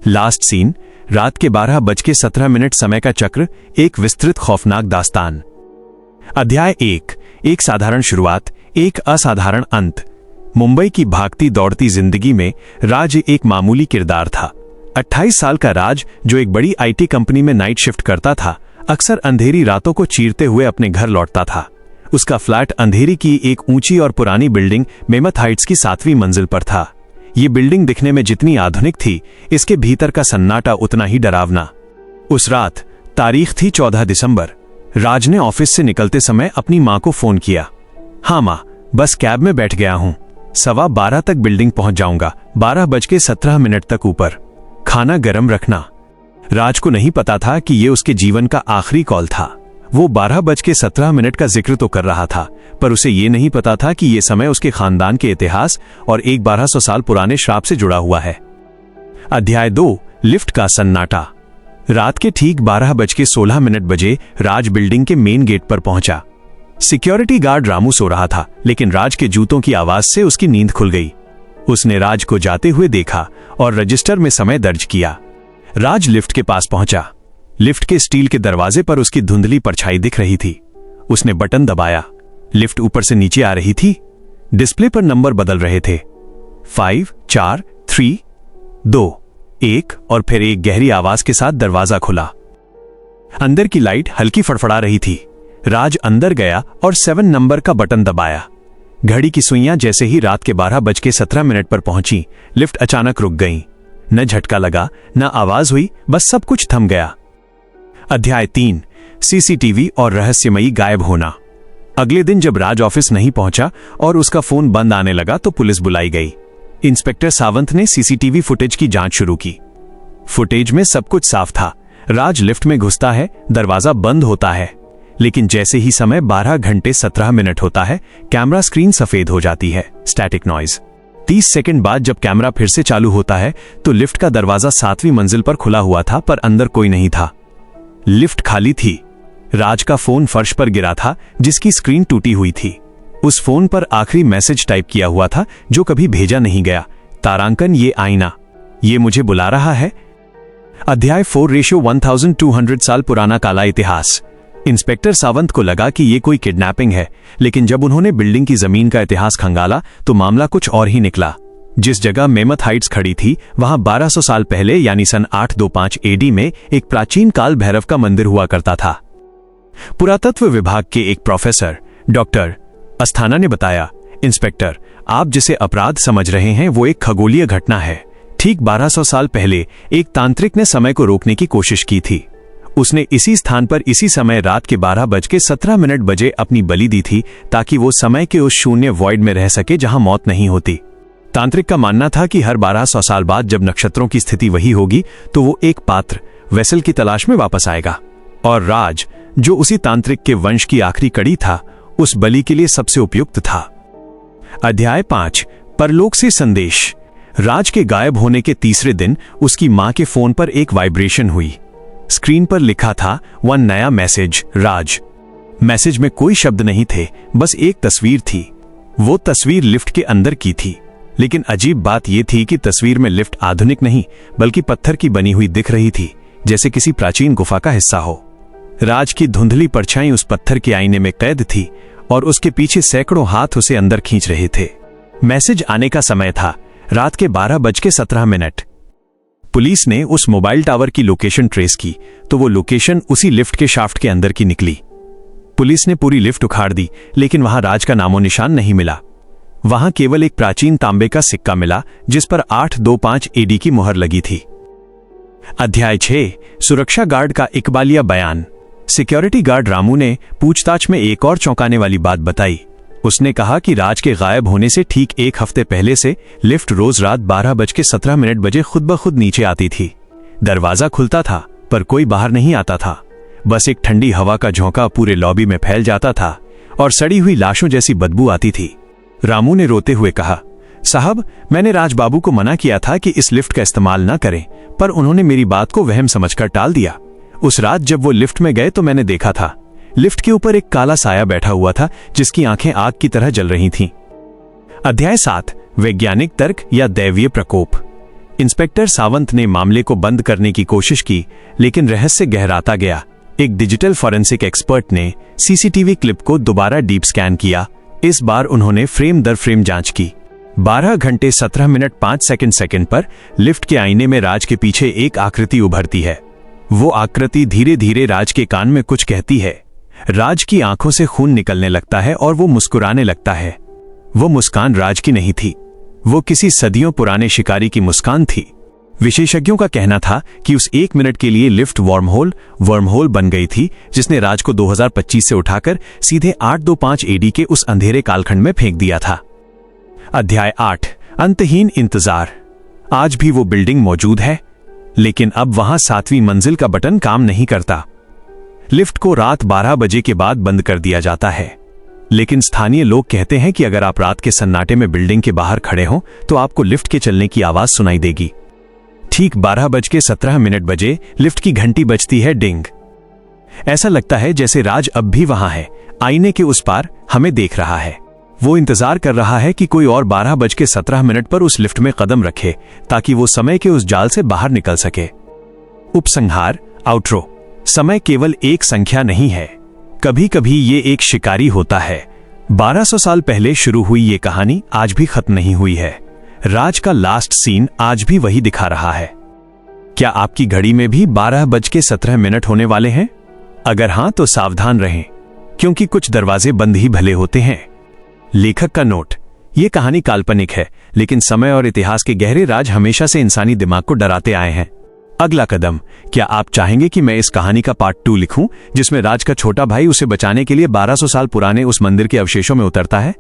Last scene, रात के 12:17 समय का चक्र, एक विस्तृत खौफनाक दास्तान। अध्याय 1, एक साधारण शुरुआत, एक असाधारण अंत। मुंबई की भागती दौड़ती जिंदगी में राज एक मामूली किरदार था। 28 साल का राज, जो एक बड़ी आईटी कंपनी में नाइट शिफ्ट करता था, अक्सर अंधेरी रातों को चीरते हुए अपने घर लौटता था। उसका फ्लैट अंधेरी की एक ऊंची और पुरानी बिल्डिंग मेमथ हाइट्स की 7वीं मंजिल पर था। ये बिल्डिंग दिखने में जितनी आधुनिक थी, इसके भीतर का सन्नाटा उतना ही डरावना। उस रात, तारीख थी 14 दिसंबर। राज ने ऑफिस से निकलते समय अपनी मां को फोन किया। हाँ मां, बस कैब में बैठ गया हूं, 12:15 तक बिल्डिंग पहुंच जाऊंगा, 12:17 तक ऊपर। खाना गर्म रखना। राज को नहीं पता था कि यह उसके जीवन का आखिरी कॉल था। वो 12:17 का जिक्र तो कर रहा था, पर उसे ये नहीं पता था कि यह समय उसके खानदान के इतिहास और एक 1200 साल पुराने श्राप से जुड़ा हुआ है। अध्याय 2, लिफ्ट का सन्नाटा। रात के ठीक 12:16 बजे राज बिल्डिंग के मेन गेट पर पहुंचा। सिक्योरिटी गार्ड रामू सो रहा था, लेकिन राज के जूतों की आवाज से उसकी नींद खुल गई। उसने राज को जाते हुए देखा और रजिस्टर में समय दर्ज किया। राज लिफ्ट के पास पहुंचा। लिफ्ट के स्टील के दरवाजे पर उसकी धुंधली परछाई दिख रही थी। उसने बटन दबाया। लिफ्ट ऊपर से नीचे आ रही थी। डिस्प्ले पर नंबर बदल रहे थे, 5, 4, 3, 2, 1, और फिर एक गहरी आवाज के साथ दरवाजा खुला। अंदर की लाइट हल्की फड़फड़ा रही थी। राज अंदर गया और 7 नंबर का बटन दबाया। घड़ी की सुइयां जैसे ही रात के 12:17 पर पहुंची, लिफ्ट अचानक रुक गई। न झटका लगा, न आवाज हुई, बस सब कुछ थम गया। अध्याय 3, सीसीटीवी और रहस्यमयी गायब होना। अगले दिन जब राज ऑफिस नहीं पहुंचा और उसका फोन बंद आने लगा तो पुलिस बुलाई गई। इंस्पेक्टर सावंत ने सीसीटीवी फुटेज की जांच शुरू की। फुटेज में सब कुछ साफ था। राज लिफ्ट में घुसता है, दरवाजा बंद होता है, लेकिन जैसे ही समय 12:17 होता है, कैमरा स्क्रीन सफेद हो जाती है, स्टैटिक नॉइज। 30 सेकंड बाद जब कैमरा फिर से चालू होता है तो लिफ्ट का दरवाजा 7वीं मंजिल पर खुला हुआ था, पर अंदर कोई नहीं था। लिफ्ट खाली थी। राज का फोन फर्श पर गिरा था, जिसकी स्क्रीन टूटी हुई थी। उस फोन पर आखिरी मैसेज टाइप किया हुआ था, जो कभी भेजा नहीं गया। तारांकन, ये आईना, ये मुझे बुला रहा है। अध्याय 4:1200 साल पुराना काला इतिहास। इंस्पेक्टर सावंत को लगा कि ये कोई किडनैपिंग है, लेकिन जब उन्होंने बिल्डिंग की जमीन का इतिहास खंगाला तो मामला कुछ और ही निकला। जिस जगह मेमथ हाइट्स खड़ी थी, वहां 1200 साल पहले यानी सन 825 एडी में एक प्राचीन काल भैरव का मंदिर हुआ करता था। पुरातत्व विभाग के एक प्रोफेसर डॉक्टर अस्थाना ने बताया, इंस्पेक्टर, आप जिसे अपराध समझ रहे हैं वो एक खगोलीय घटना है। ठीक 1200 साल पहले एक तांत्रिक ने समय को रोकने की कोशिश की थी। उसने इसी स्थान पर इसी समय रात के 12:17 बजे अपनी बलि दी थी, ताकि वो समय के उस शून्य वॉइड में रह सके जहां मौत नहीं होती। तांत्रिक का मानना था कि हर 1200 साल बाद जब नक्षत्रों की स्थिति वही होगी तो वो एक पात्र, वेसल की तलाश में वापस आएगा, और राज, जो उसी तांत्रिक के वंश की आखिरी कड़ी था, उस बलि के लिए सबसे उपयुक्त था। अध्याय 5, परलोक से संदेश। राज के गायब होने के तीसरे दिन उसकी मां के फोन पर एक वाइब्रेशन हुई। स्क्रीन पर लिखा था, 1 नया मैसेज, राज। मैसेज में कोई शब्द नहीं थे, बस एक तस्वीर थी। वो तस्वीर लिफ्ट के अंदर की थी, लेकिन अजीब बात यह थी कि तस्वीर में लिफ्ट आधुनिक नहीं बल्कि पत्थर की बनी हुई दिख रही थी, जैसे किसी प्राचीन गुफा का हिस्सा हो। राज की धुंधली परछाई उस पत्थर के आईने में कैद थी और उसके पीछे सैकड़ों हाथ उसे अंदर खींच रहे थे। मैसेज आने का समय था रात के 12:17। पुलिस ने उस मोबाइल टावर की लोकेशन ट्रेस की तो वो लोकेशन उसी लिफ्ट के शाफ्ट के अंदर की निकली। पुलिस ने पूरी लिफ्ट उखाड़ दी, लेकिन वहां राज का नामो निशान नहीं मिला। वहां केवल एक प्राचीन तांबे का सिक्का मिला, जिस पर 825 एडी की मुहर लगी थी। अध्याय 6, सुरक्षा गार्ड का इकबालिया बयान। सिक्योरिटी गार्ड रामू ने पूछताछ में एक और चौंकाने वाली बात बताई। उसने कहा कि राज के गायब होने से ठीक एक हफ्ते पहले से लिफ्ट रोज रात 12:17 बजे खुद ब खुद नीचे आती थी। दरवाजा खुलता था, पर कोई बाहर नहीं आता था। बस एक ठंडी हवा का झोंका पूरे लॉबी में फैल जाता था और सड़ी हुई लाशों जैसी बदबू आती थी। रामू ने रोते हुए कहा, साहब, मैंने राजबाबू को मना किया था कि इस लिफ्ट का इस्तेमाल न करें, पर उन्होंने मेरी बात को वहम समझकर टाल दिया। उस रात जब वो लिफ्ट में गए तो मैंने देखा था, लिफ्ट के ऊपर एक काला साया बैठा हुआ था, जिसकी आंखें आग की तरह जल रही थीं। अध्याय 7, वैज्ञानिक तर्क या दैवीय प्रकोप। इंस्पेक्टर सावंत ने मामले को बंद करने की कोशिश की, लेकिन रहस्य गहराता गया। एक डिजिटल फॉरेंसिक एक्सपर्ट ने सीसीटीवी क्लिप को दोबारा डीप स्कैन किया। इस बार उन्होंने फ्रेम दर फ्रेम जांच की। 12 घंटे 17 मिनट 5 सेकंड पर लिफ्ट के आईने में राज के पीछे एक आकृति उभरती है। वो आकृति धीरे धीरे राज के कान में कुछ कहती है। राज की आंखों से खून निकलने लगता है और वो मुस्कुराने लगता है। वो मुस्कान राज की नहीं थी, वो किसी सदियों पुराने शिकारी की मुस्कान थी। विशेषज्ञों का कहना था कि उस 1 मिनट के लिए लिफ्ट वर्महोल बन गई थी, जिसने राज को 2025 से उठाकर सीधे 825 एडी के उस अंधेरे कालखंड में फेंक दिया था। अध्याय 8, अंतहीन इंतजार। आज भी वो बिल्डिंग मौजूद है, लेकिन अब वहां 7वीं मंजिल का बटन काम नहीं करता। लिफ्ट को रात 12 बजे के बाद बंद कर दिया जाता है, लेकिन स्थानीय लोग कहते हैं कि अगर आप रात के सन्नाटे में बिल्डिंग के बाहर खड़े हो तो आपको लिफ्ट के चलने की आवाज सुनाई देगी। ठीक 12:17 बजे लिफ्ट की घंटी बजती है, डिंग। ऐसा लगता है जैसे राज अब भी वहां है, आईने के उस पार हमें देख रहा है। वो इंतजार कर रहा है कि कोई और 12:17 पर उस लिफ्ट में कदम रखे, ताकि वो समय के उस जाल से बाहर निकल सके। उपसंहार, आउट्रो। समय केवल एक संख्या नहीं है, कभी कभी ये एक शिकारी होता है। 1200 साल पहले शुरू हुई ये कहानी आज भी खत्म नहीं हुई है। राज का लास्ट सीन आज भी वही दिखा रहा है। क्या आपकी घड़ी में भी 12:17 होने वाले हैं? अगर हां तो सावधान रहें, क्योंकि कुछ दरवाजे बंद ही भले होते हैं। लेखक का नोट: ये कहानी काल्पनिक है, लेकिन समय और इतिहास के गहरे राज हमेशा से इंसानी दिमाग को डराते आए हैं। अगला कदम: क्या आप चाहेंगे कि मैं इस कहानी का पार्ट 2 लिखूं, जिसमें राज का छोटा भाई उसे बचाने के लिए 1200 साल पुराने उस मंदिर के अवशेषों में उतरता है?